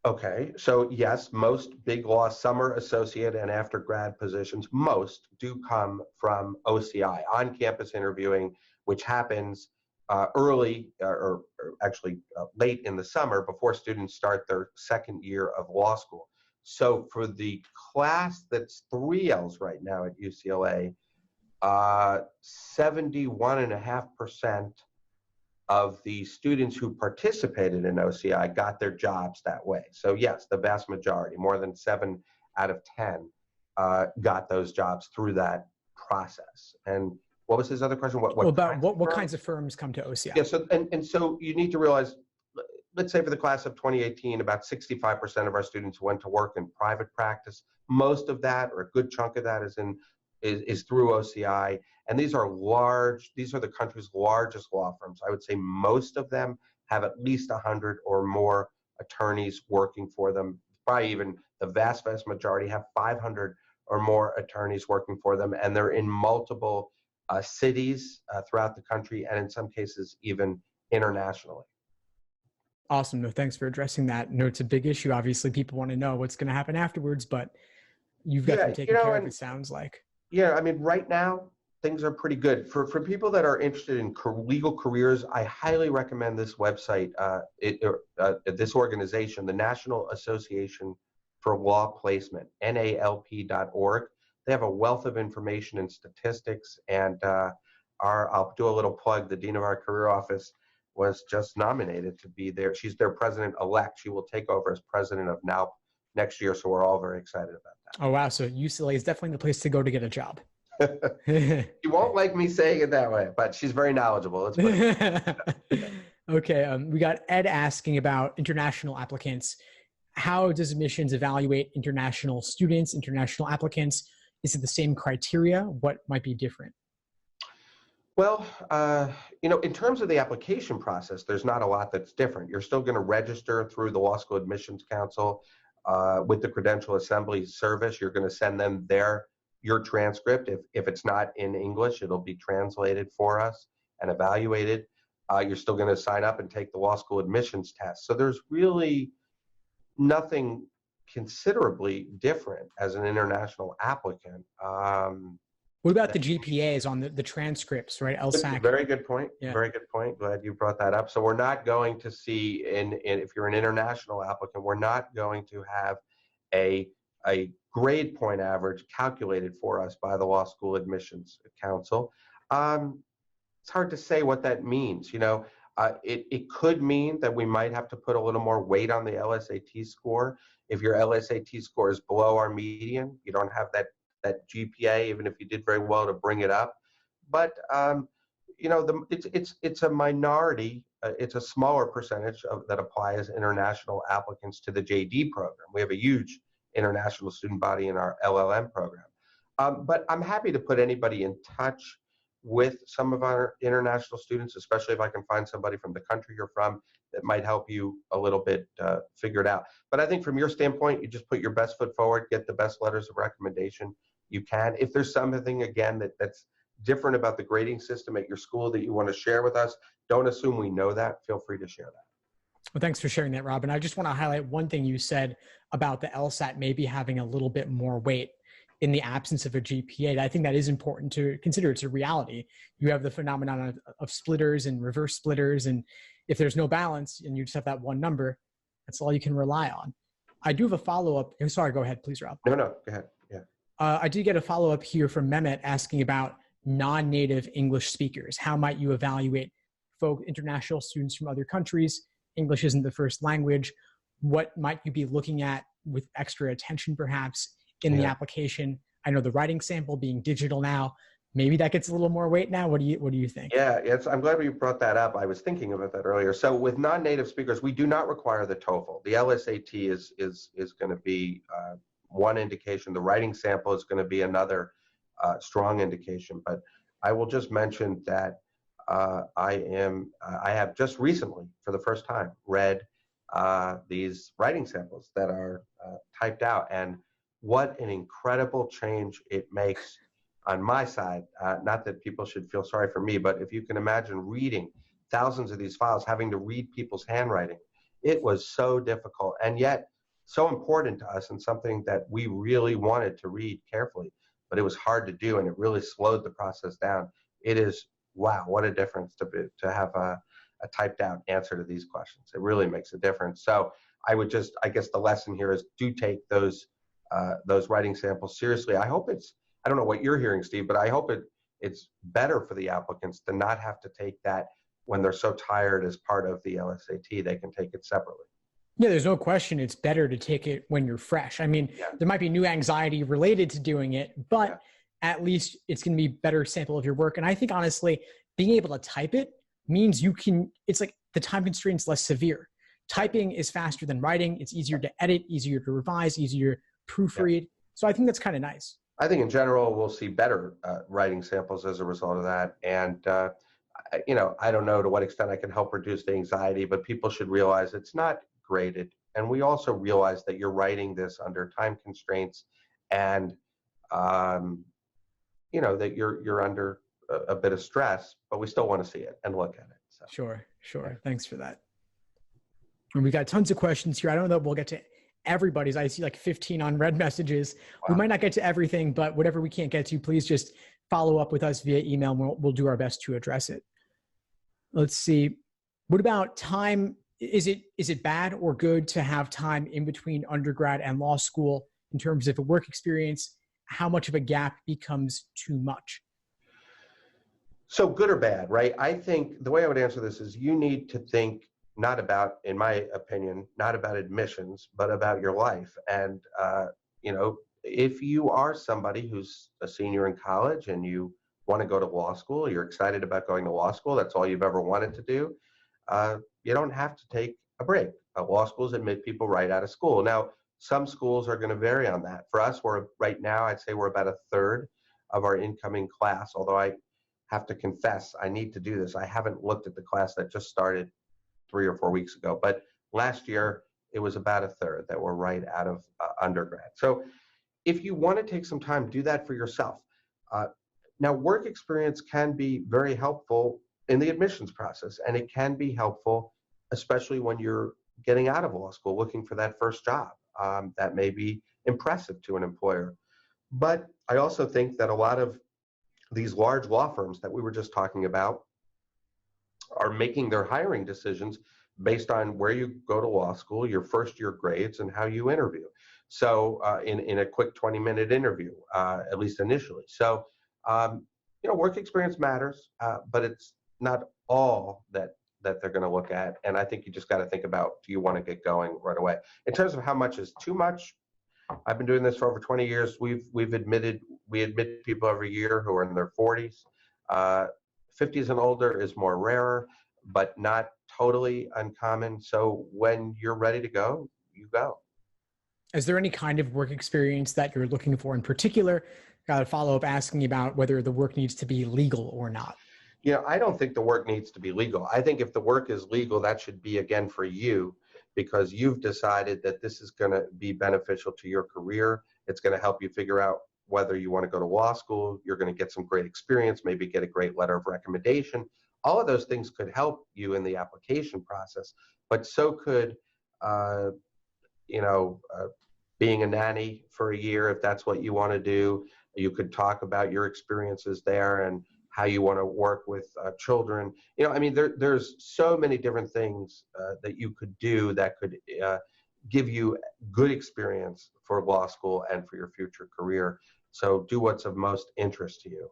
Speaker 2: Okay, so yes, most big law summer associate and after grad positions, most do come from OCI, on-campus interviewing, which happens early or actually late in the summer before students start their second year of law school. So for the class that's 3Ls right now at UCLA, 71.5% of the students who participated in OCI got their jobs that way. So yes, the vast majority, more than 7 out of 10, got those jobs through that process. And What was his other question?
Speaker 1: Well, about what
Speaker 2: firms?
Speaker 1: kinds of firms come to OCI?
Speaker 2: Yeah, so so you need to realize, let's say for the class of 2018, about 65% of our students went to work in private practice. Most of that, or a good chunk of that, is through OCI. And these are the country's largest law firms. I would say most of them have at least 100 or more attorneys working for them. Probably even the vast majority have 500 or more attorneys working for them. And they're in multiple cities throughout the country, and in some cases, even internationally.
Speaker 1: Awesome. No, thanks for addressing that. No, it's a big issue. Obviously, people want to know what's going to happen afterwards, but you've got them taken care of, it sounds like.
Speaker 2: Yeah, I mean, right now, things are pretty good. For people that are interested in legal careers, I highly recommend this website, this organization, the National Association for Law Placement, NALP.org. They have a wealth of information and statistics, and I'll do a little plug. The Dean of our career office was just nominated to be there. She's their president-elect. She will take over as president of NALP next year, so we're all very excited about that.
Speaker 1: Oh, wow. So UCLA is definitely the place to go to get a job.
Speaker 2: You won't like me saying it that way, but she's very knowledgeable.
Speaker 1: Okay. We got Ed asking about international applicants. How does admissions evaluate international students, international applicants? Is it the same criteria? What might be different?
Speaker 2: Well, in terms of the application process, there's not a lot that's different. You're still going to register through the Law School Admissions Council with the Credential Assembly Service. You're going to send them your transcript. If it's not in English, it'll be translated for us and evaluated. You're still going to sign up and take the Law School Admissions test. So there's really nothing considerably different as an international applicant.
Speaker 1: What about the GPAs on the transcripts, right? LSAT.
Speaker 2: Very good point.
Speaker 1: Yeah.
Speaker 2: Very good point. Glad you brought that up. So we're not going to see, if you're an international applicant, we're not going to have a grade point average calculated for us by the Law School Admissions Council. It's hard to say what that means. It could mean that we might have to put a little more weight on the LSAT score. If your LSAT score is below our median, you don't have that GPA, even if you did very well, to bring it up. But it's a minority. It's a smaller percentage that apply as international applicants to the JD program. We have a huge international student body in our LLM program. But I'm happy to put anybody in touch with some of our international students, especially if I can find somebody from the country you're from that might help you a little bit figure it out. But I think from your standpoint, you just put your best foot forward, get the best letters of recommendation you can. If there's something, again, that's different about the grading system at your school that you want to share with us, don't assume we know that. Feel free to share that.
Speaker 1: Well, thanks for sharing that, Robin. I just want to highlight one thing you said about the LSAT maybe having a little bit more weight in the absence of a GPA. I think that is important to consider. It's a reality. You have the phenomenon of splitters and reverse splitters. And if there's no balance and you just have that one number, that's all you can rely on. I do have a follow-up. Oh, sorry, go ahead, please, Rob.
Speaker 2: No, go ahead. Yeah.
Speaker 1: I did get a follow-up here from Mehmet asking about non-native English speakers. How might you evaluate international students from other countries? English isn't the first language. What might you be looking at with extra attention, perhaps, in the application? I know the writing sample being digital now, maybe that gets a little more weight now. What do you think?
Speaker 2: Yeah, I'm glad you brought that up. I was thinking about that earlier. So with non-native speakers, we do not require the TOEFL. The LSAT is going to be one indication. The writing sample is going to be another strong indication. But I will just mention that I have just recently, for the first time, read these writing samples that are typed out, and what an incredible change it makes on my side. Not that people should feel sorry for me, but if you can imagine reading thousands of these files, having to read people's handwriting, it was so difficult and yet so important to us, and something that we really wanted to read carefully, but it was hard to do, and it really slowed the process down. It is, wow, what a difference to have a typed out answer to these questions. It really makes a difference. So I guess the lesson here is, do take those writing samples seriously. I don't know what you're hearing, Steve, but I hope it's better for the applicants to not have to take that when they're so tired as part of the LSAT. They can take it separately.
Speaker 1: Yeah, there's no question it's better to take it when you're fresh. I mean, there might be new anxiety related to doing it, but at least it's going to be a better sample of your work. And I think honestly, being able to type it means it's like the time constraint's less severe. Typing is faster than writing. It's easier to edit, easier to revise, easier to proofread. Yeah. So I think that's kind of nice.
Speaker 2: I think in general, we'll see better writing samples as a result of that. And, I don't know to what extent I can help reduce the anxiety, but people should realize it's not graded. And we also realize that you're writing this under time constraints and, that you're under a bit of stress, but we still want to see it and look at it. So.
Speaker 1: Sure. Yeah. Thanks for that. And we got tons of questions here. I don't know if we'll get to everybody's. I see like 15 unread messages. Wow. We might not get to everything, but whatever we can't get to, please just follow up with us via email and we'll do our best to address it. Let's see. What about time? Is it bad or good to have time in between undergrad and law school in terms of a work experience? How much of a gap becomes too much?
Speaker 2: So good or bad, right? I think the way I would answer this is you need to think not about, in my opinion, not about admissions, but about your life. And, if you are somebody who's a senior in college and you want to go to law school, you're excited about going to law school, that's all you've ever wanted to do, you don't have to take a break. Law schools admit people right out of school. Now, some schools are going to vary on that. For us, right now, I'd say we're about a third of our incoming class, although I have to confess, I need to do this. I haven't looked at the class that just started 3 or 4 weeks ago, but last year it was about a third that were right out of undergrad. So if you want to take some time, do that for yourself. Now, work experience can be very helpful in the admissions process, and it can be helpful, especially when you're getting out of law school, looking for that first job. That may be impressive to an employer. But I also think that a lot of these large law firms that we were just talking about are making their hiring decisions based on where you go to law school, your first year grades, and how you interview. So in a quick 20-minute interview, at least initially. So, work experience matters, but it's not all that they're going to look at. And I think you just got to think about, do you want to get going right away? In terms of how much is too much, I've been doing this for over 20 years. We admit people every year who are in their 40s. 50s and older is more rare, but not totally uncommon. So when you're ready to go, you go.
Speaker 1: Is there any kind of work experience that you're looking for in particular? Got a follow-up asking about whether the work needs to be legal or not.
Speaker 2: I don't think the work needs to be legal. I think if the work is legal, that should be, again, for you, because you've decided that this is going to be beneficial to your career. It's going to help you figure out whether you want to go to law school. You're going to get some great experience, maybe get a great letter of recommendation. All of those things could help you in the application process, but so could, being a nanny for a year, if that's what you want to do. You could talk about your experiences there and how you want to work with children. There's so many different things that you could do that could give you good experience for law school and for your future career. So do what's of most interest to you.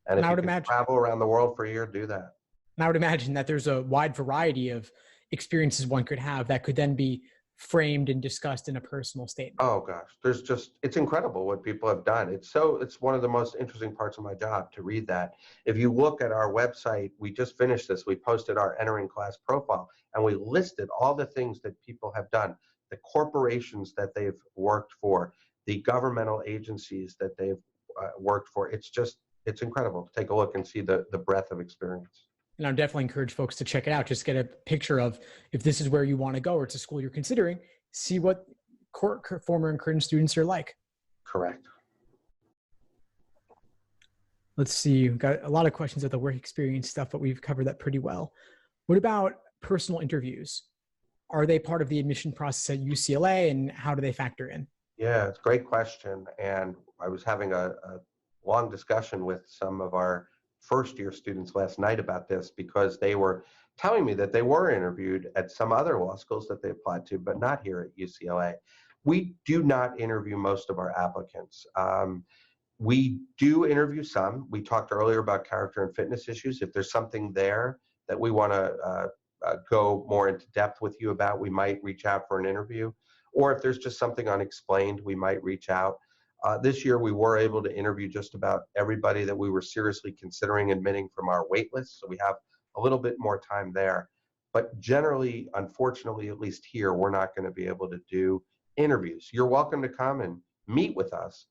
Speaker 2: And if you can travel around the world for a year, do that.
Speaker 1: And I would imagine that there's a wide variety of experiences one could have that could then be framed and discussed in a personal statement.
Speaker 2: Oh gosh, it's incredible what people have done. It's one of the most interesting parts of my job to read that. If you look at our website, we just finished this, we posted our entering class profile and we listed all the things that people have done, the corporations that they've worked for, the governmental agencies that they've worked for. It's incredible to take a look and see the breadth of experience.
Speaker 1: And I would definitely encourage folks to check it out. Just get a picture of if this is where you want to go or it's a school you're considering, see what former and current students are like.
Speaker 2: Correct.
Speaker 1: Let's see. We've got a lot of questions at the work experience stuff, but we've covered that pretty well. What about personal interviews? Are they part of the admission process at UCLA and how do they factor in?
Speaker 2: Yeah, it's a great question. And I was having a long discussion with some of our first-year students last night about this because they were telling me that they were interviewed at some other law schools that they applied to, but not here at UCLA. We do not interview most of our applicants. We do interview some. We talked earlier about character and fitness issues. If there's something there that we want to go more into depth with you about, we might reach out for an interview. Or if there's just something unexplained, we might reach out. This year, we were able to interview just about everybody that we were seriously considering admitting from our wait list. So we have a little bit more time there. But generally, unfortunately, at least here, we're not going to be able to do interviews. You're welcome to come and meet with us.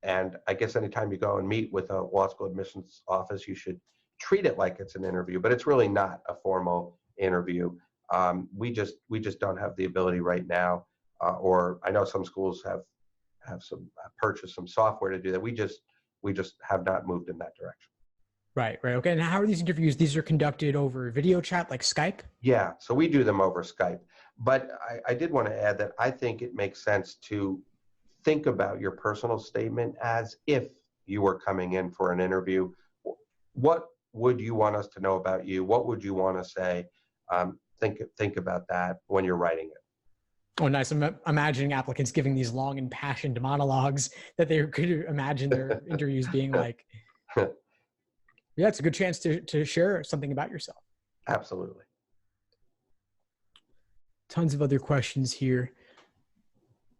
Speaker 2: And I guess anytime you go and meet with a law school admissions office, you should treat it like it's an interview, but it's really not a formal interview. We just don't have the ability right now, or I know some schools have purchased some software to do that. We just have not moved in that direction.
Speaker 1: Right. Okay. And how are these interviews? These are conducted over video chat, like Skype?
Speaker 2: Yeah. So we do them over Skype. But I did want to add that I think it makes sense to think about your personal statement as if you were coming in for an interview. What would you want us to know about you? What would you want to say? Think about that when you're writing it.
Speaker 1: Oh, nice. I'm imagining applicants giving these long and passionate monologues that they could imagine their interviews being like. Yeah, it's a good chance to share something about yourself.
Speaker 2: Absolutely.
Speaker 1: Tons of other questions here.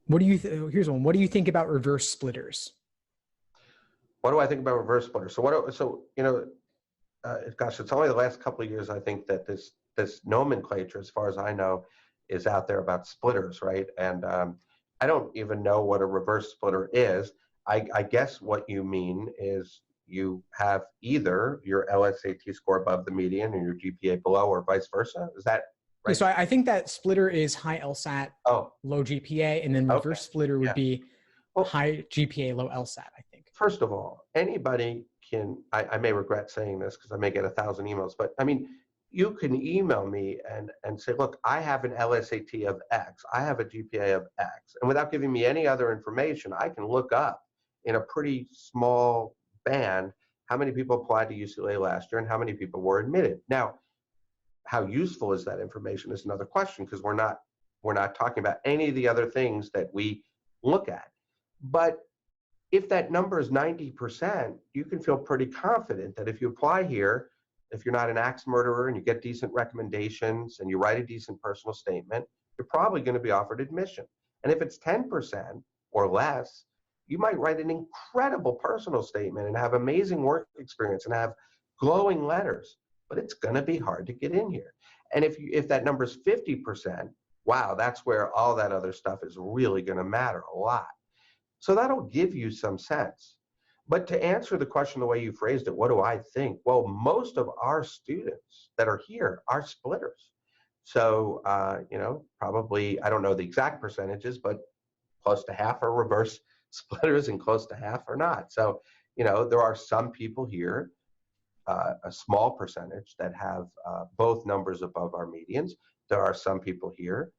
Speaker 1: Here's one. What do you think about reverse splitters?
Speaker 2: What do I think about reverse splitters? Gosh, it's only the last couple of years I think that this nomenclature, as far as I know, is out there about splitters, right? And I don't even know what a reverse splitter is. I guess what you mean is you have either your LSAT score above the median and your GPA below, or vice versa. Is that right?
Speaker 1: So I think that splitter is high LSAT, low GPA, and then reverse splitter would be high GPA, low LSAT, I think.
Speaker 2: First of all, anybody can, I may regret saying this because I may get 1,000 emails, but I mean, you can email me and say, look, I have an LSAT of X, I have a GPA of X, and without giving me any other information, I can look up in a pretty small band how many people applied to UCLA last year and how many people were admitted. Now, how useful is that information is another question, because we're not talking about any of the other things that we look at. But if that number is 90%, you can feel pretty confident that if you apply here, if you're not an axe murderer and you get decent recommendations and you write a decent personal statement, you're probably going to be offered admission. And if it's 10% or less, you might write an incredible personal statement and have amazing work experience and have glowing letters, but it's going to be hard to get in here. And if that number is 50%, wow, that's where all that other stuff is really going to matter a lot. So that'll give you some sense. But to answer the question the way you phrased it, what do I think? Well, most of our students that are here are splitters. So, probably, I don't know the exact percentages, but close to half are reverse splitters and close to half are not. So, there are some people here, a small percentage, that have both numbers above our medians. There are some people here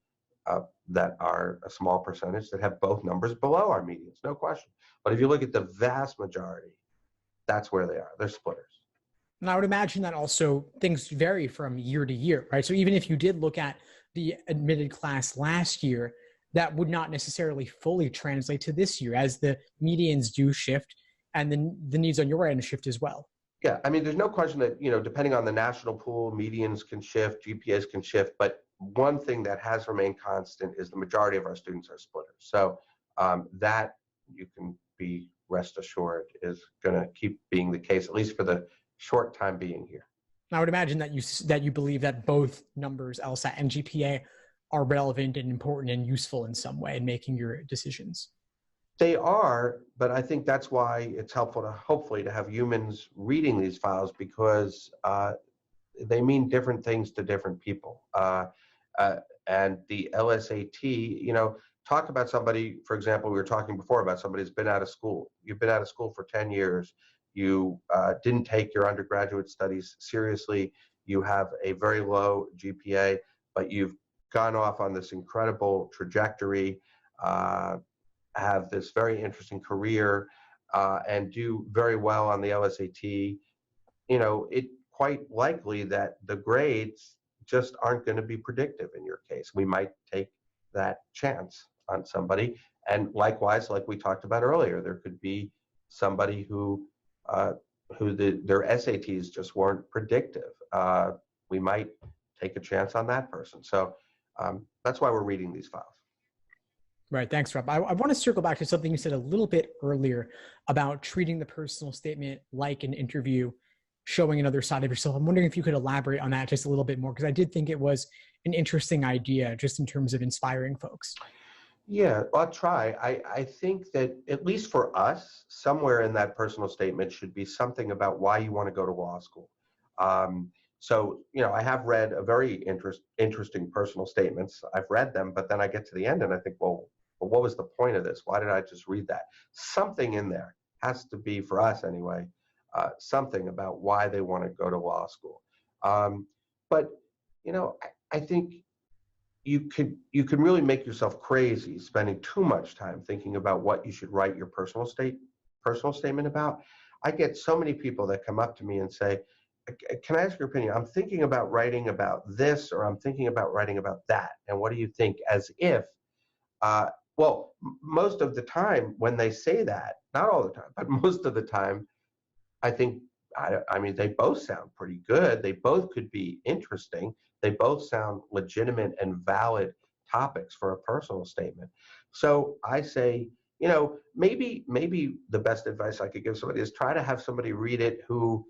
Speaker 2: that are a small percentage that have both numbers below our medians, no question. But if you look at the vast majority, that's where they are. They're splitters.
Speaker 1: And I would imagine that also things vary from year to year, right? So even if you did look at the admitted class last year, that would not necessarily fully translate to this year, as the medians do shift and the needs on your end shift as well.
Speaker 2: Yeah, I mean, there's no question that, depending on the national pool, medians can shift, GPAs can shift, but one thing that has remained constant is the majority of our students are splitters. So that, you can be rest assured, is going to keep being the case, at least for the short time being here.
Speaker 1: I would imagine that you believe that both numbers, LSAT and GPA, are relevant and important and useful in some way in making your decisions.
Speaker 2: They are, but I think that's why it's helpful to hopefully to have humans reading these files, because they mean different things to different people. And the LSAT, talk about somebody, for example, we were talking before about somebody who's been out of school. You've been out of school for 10 years. You didn't take your undergraduate studies seriously. You have a very low GPA, but you've gone off on this incredible trajectory, have this very interesting career, and do very well on the LSAT. It's quite likely that the grades just aren't going to be predictive in your case. We might take that chance on somebody. And likewise, like we talked about earlier, there could be somebody who their SATs just weren't predictive. We might take a chance on that person. So that's why we're reading these files.
Speaker 1: Right. Thanks, Rob. I want to circle back to something you said a little bit earlier about treating the personal statement like an interview, showing another side of yourself. I'm wondering if you could elaborate on that just a little bit more, because I did think it was an interesting idea just in terms of inspiring folks.
Speaker 2: Yeah, I'll try. I think that at least for us, somewhere in that personal statement should be something about why you want to go to law school. So, I have read a very interesting personal statements. I've read them, but then I get to the end and I think, well, what was the point of this? Why did I just read that? Something in there has to be, for us anyway, something about why they want to go to law school. But, I think you can really make yourself crazy spending too much time thinking about what you should write your personal statement about. I get so many people that come up to me and say, "Can I ask your opinion? I'm thinking about writing about this, or I'm thinking about writing about that. And what do you think?" As if, most of the time when they say that, not all the time, but most of the time, I think, I mean, they both sound pretty good. They both could be interesting. They both sound legitimate and valid topics for a personal statement. So I say, maybe the best advice I could give somebody is try to have somebody read it who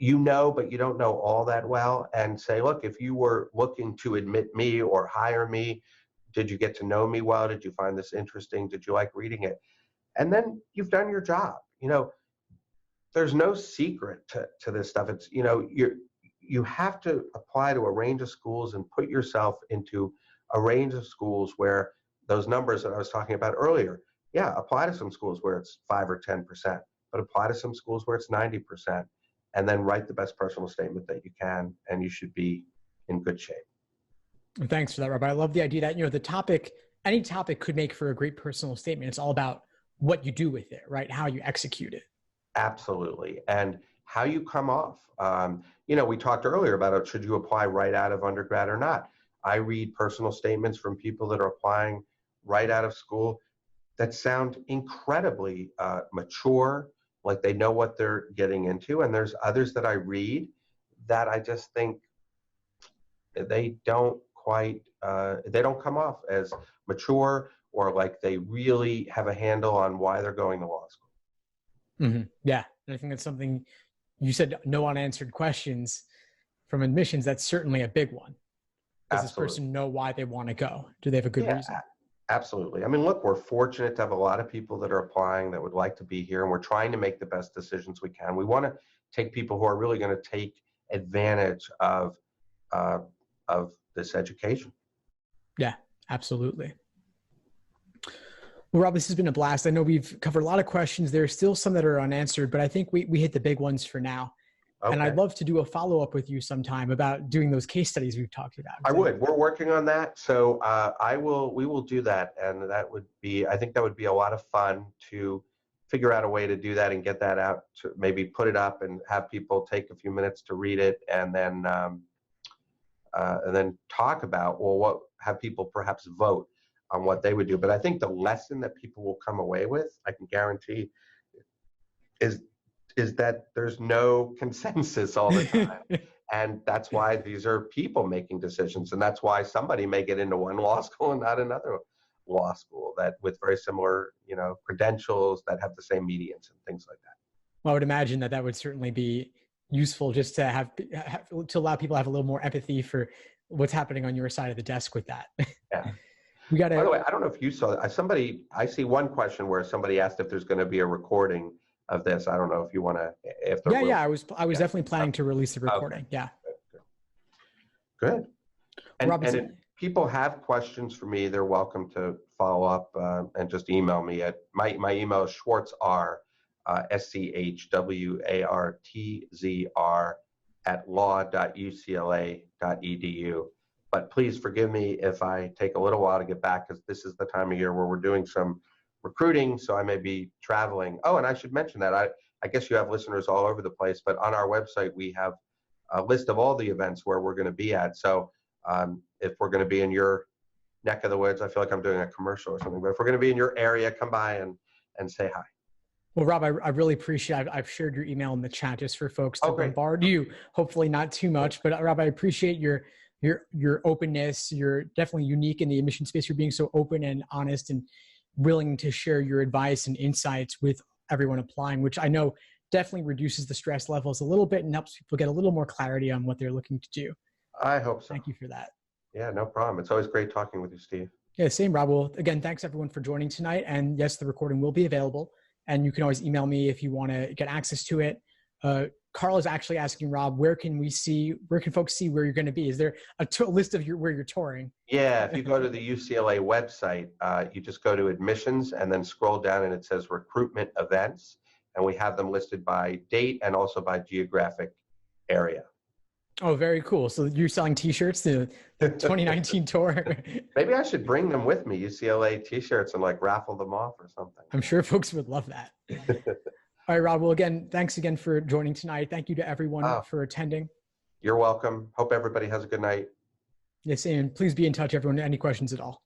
Speaker 2: but you don't know all that well, and say, look, if you were looking to admit me or hire me, did you get to know me well? Did you find this interesting? Did you like reading it? And then you've done your job. There's no secret to this stuff. It's, you have to apply to a range of schools and put yourself into a range of schools where those numbers that I was talking about earlier, apply to some schools where it's 5 or 10%, but apply to some schools where it's 90%, and then write the best personal statement that you can, and you should be in good shape.
Speaker 1: Thanks for that, Rob. I love the idea that, any topic could make for a great personal statement. It's all about what you do with it, right? How you execute it.
Speaker 2: Absolutely. And how you come off. We talked earlier about it. Should you apply right out of undergrad or not? I read personal statements from people that are applying right out of school that sound incredibly mature, like they know what they're getting into. And there's others that I read that I just think they don't come off as mature, or like they really have a handle on why they're going to law school.
Speaker 1: Mm-hmm. Yeah. And I think that's something you said, no unanswered questions from admissions. That's certainly a big one. Does this person know why they want to go? Do they have a good reason?
Speaker 2: Absolutely. I mean, look, we're fortunate to have a lot of people that are applying that would like to be here, and we're trying to make the best decisions we can. We want to take people who are really going to take advantage of this education.
Speaker 1: Yeah, absolutely. Well, Rob, this has been a blast. I know we've covered a lot of questions. There are still some that are unanswered, but I think we hit the big ones for now. Okay. And I'd love to do a follow-up with you sometime about doing those case studies we've talked about.
Speaker 2: I would. We're working on that. So we will do that. And I think that would be a lot of fun to figure out a way to do that and get that out, to maybe put it up and have people take a few minutes to read it, and then talk about, have people perhaps vote on what they would do. But I think the lesson that people will come away with, I can guarantee, is that there's no consensus all the time. And that's why these are people making decisions. And that's why somebody may get into one law school and not another law school, that with very similar, credentials, that have the same medians and things like that.
Speaker 1: Well, I would imagine that would certainly be useful, just to to allow people to have a little more empathy for what's happening on your side of the desk with that.
Speaker 2: Yeah. By the way, I don't know if you saw that. I see one question where somebody asked if there's going to be a recording of this. I don't know if you want to.
Speaker 1: I was definitely planning to release the recording. Okay. Yeah.
Speaker 2: Good. And if people have questions for me, they're welcome to follow up and just email me at my email is Schwartz R, SCHWARTZR @law.ucla.edu. But please forgive me if I take a little while to get back, because this is the time of year where we're doing some recruiting, so I may be traveling. Oh, and I should mention that I guess you have listeners all over the place, but on our website we have a list of all the events where we're going to be at. So if we're going to be in your neck of the woods, I feel like I'm doing a commercial or something, but if we're going to be in your area, come by and say hi.
Speaker 1: Well, Rob, I really appreciate it. I've shared your email in the chat just for folks to bombard you, hopefully not too much. But Rob, I appreciate your your openness. You're definitely unique in the admission space. You're being so open and honest and willing to share your advice and insights with everyone applying, which I know definitely reduces the stress levels a little bit and helps people get a little more clarity on what they're looking to do.
Speaker 2: I hope so.
Speaker 1: Thank you for that.
Speaker 2: Yeah, no problem. It's always great talking with you, Steve.
Speaker 1: Yeah, same, Rob. Well, again, thanks everyone for joining tonight. And yes, the recording will be available. And you can always email me if you want to get access to it. Carl is actually asking Rob, where can folks see where you're going to be? Is there a list of where you're touring?
Speaker 2: Yeah, if you go to the UCLA website, you just go to admissions and then scroll down and it says recruitment events. And we have them listed by date and also by geographic area.
Speaker 1: Oh, very cool. So you're selling t-shirts to the 2019 tour?
Speaker 2: Maybe I should bring them with me, UCLA t-shirts, and like raffle them off or something.
Speaker 1: I'm sure folks would love that. All right, Rob. Well, again, thanks again for joining tonight. Thank you to everyone for attending.
Speaker 2: You're welcome. Hope everybody has a good night.
Speaker 1: Yes, and please be in touch, everyone. Any questions at all?